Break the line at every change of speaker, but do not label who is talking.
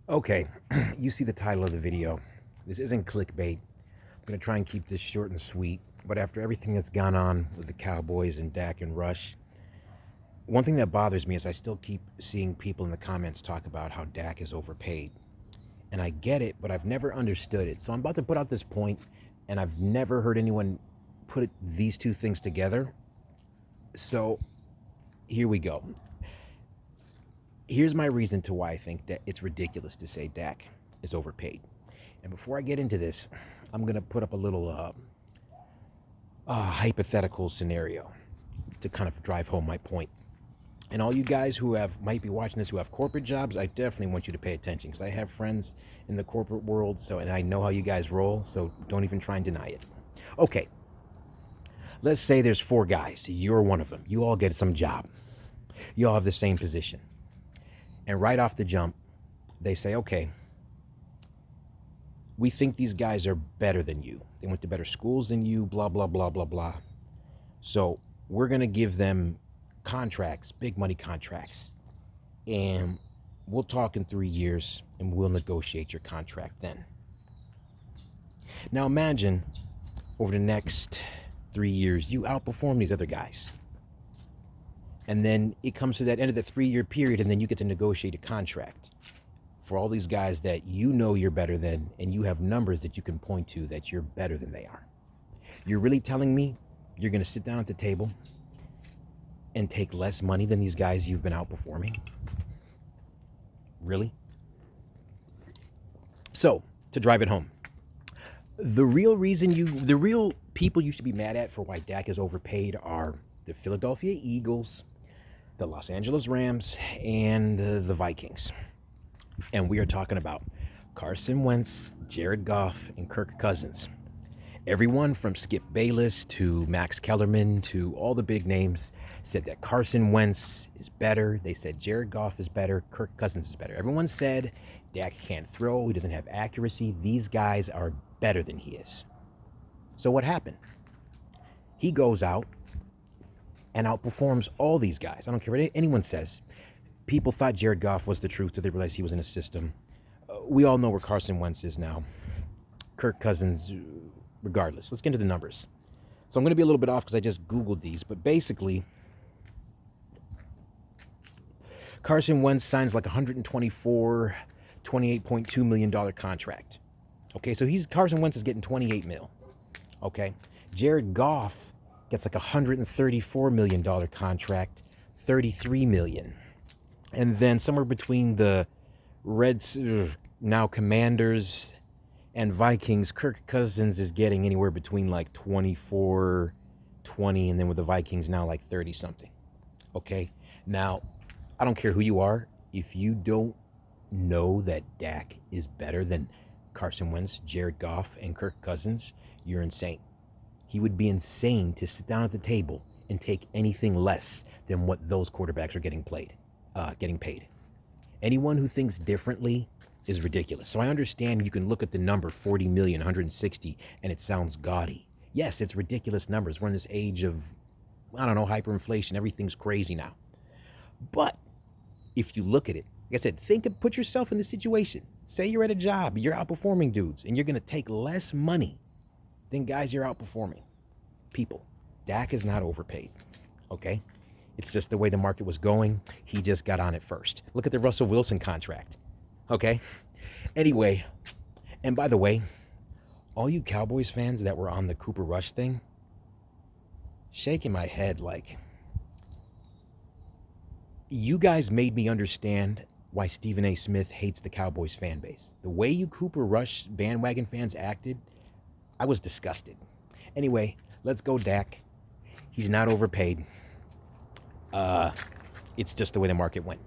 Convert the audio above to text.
Okay, you see the title of the video. This isn't clickbait. I'm going to try and keep this short and sweet. But after everything that's gone on with the Cowboys and Dak and Rush, one thing that bothers me is I still keep seeing people in the comments talk about how Dak is overpaid. And I get it, but I've never understood it. So I'm about to put out this point, and I've never heard anyone put these two things together. So here we go. Here's my reason to why I think that it's ridiculous to say Dak is overpaid. And before I get into this, I'm going to put up a little hypothetical scenario to kind of drive home my point. And all you guys who might be watching this who have corporate jobs, I definitely want you to pay attention because I have friends in the corporate world, and I know how you guys roll, so don't even try and deny it. Okay, let's say there's 4 guys. You're one of them. You all get some job. You all have the same position. And right off the jump, they say, okay, we think these guys are better than you. They went to better schools than you, blah, blah, blah, blah, blah. So we're going to give them contracts, big money contracts. And we'll talk in 3 years and we'll negotiate your contract then. Now imagine over the next 3 years, you outperform these other guys. And then it comes to that end of the 3-year period, and then you get to negotiate a contract for all these guys that you know you're better than, and you have numbers that you can point to that you're better than they are. You're really telling me you're going to sit down at the table and take less money than these guys you've been outperforming? Really? So, to drive it home, the real people you should be mad at for why Dak is overpaid are the Philadelphia Eagles, the Los Angeles Rams, and the Vikings. And we are talking about Carson Wentz, Jared Goff, and Kirk Cousins. Everyone from Skip Bayless to Max Kellerman to all the big names said that Carson Wentz is better. They said Jared Goff is better. Kirk Cousins is better. Everyone said Dak can't throw. He doesn't have accuracy. These guys are better than he is. So what happened? He goes out and outperforms all these guys. I don't care what anyone says. People thought Jared Goff was the truth till they realized he was in a system. We all know where Carson Wentz is now. Kirk Cousins, regardless. Let's get into the numbers. So I'm going to be a little bit off because I just Googled these, but basically, Carson Wentz signs like $128.2 million contract. Okay, so Carson Wentz is getting 28 mil. Okay, Jared Goff gets like $134 million contract, 33 million. And then somewhere between the Reds, now Commanders, and Vikings, Kirk Cousins is getting anywhere between like 24, 20, and then with the Vikings now like 30 something. Okay, now I don't care who you are. If you don't know that Dak is better than Carson Wentz, Jared Goff, and Kirk Cousins, you're insane. He would be insane to sit down at the table and take anything less than what those quarterbacks are getting paid. Anyone who thinks differently is ridiculous. So I understand you can look at the number 40 million, 160, and it sounds gaudy. Yes, it's ridiculous numbers. We're in this age of, I don't know, hyperinflation. Everything's crazy now. But if you look at it, like I said, put yourself in the situation. Say you're at a job, you're outperforming dudes, and you're going to take less money than guys you're outperforming. People, Dak is not overpaid, okay? It's just the way the market was going. He just got on it first. Look at the Russell Wilson contract, okay? Anyway, and by the way, all you Cowboys fans that were on the Cooper Rush thing, shaking my head like, you guys made me understand why Stephen A. Smith hates the Cowboys fan base. The way you Cooper Rush bandwagon fans acted, I was disgusted. Anyway, let's go Dak. He's not overpaid. It's just the way the market went.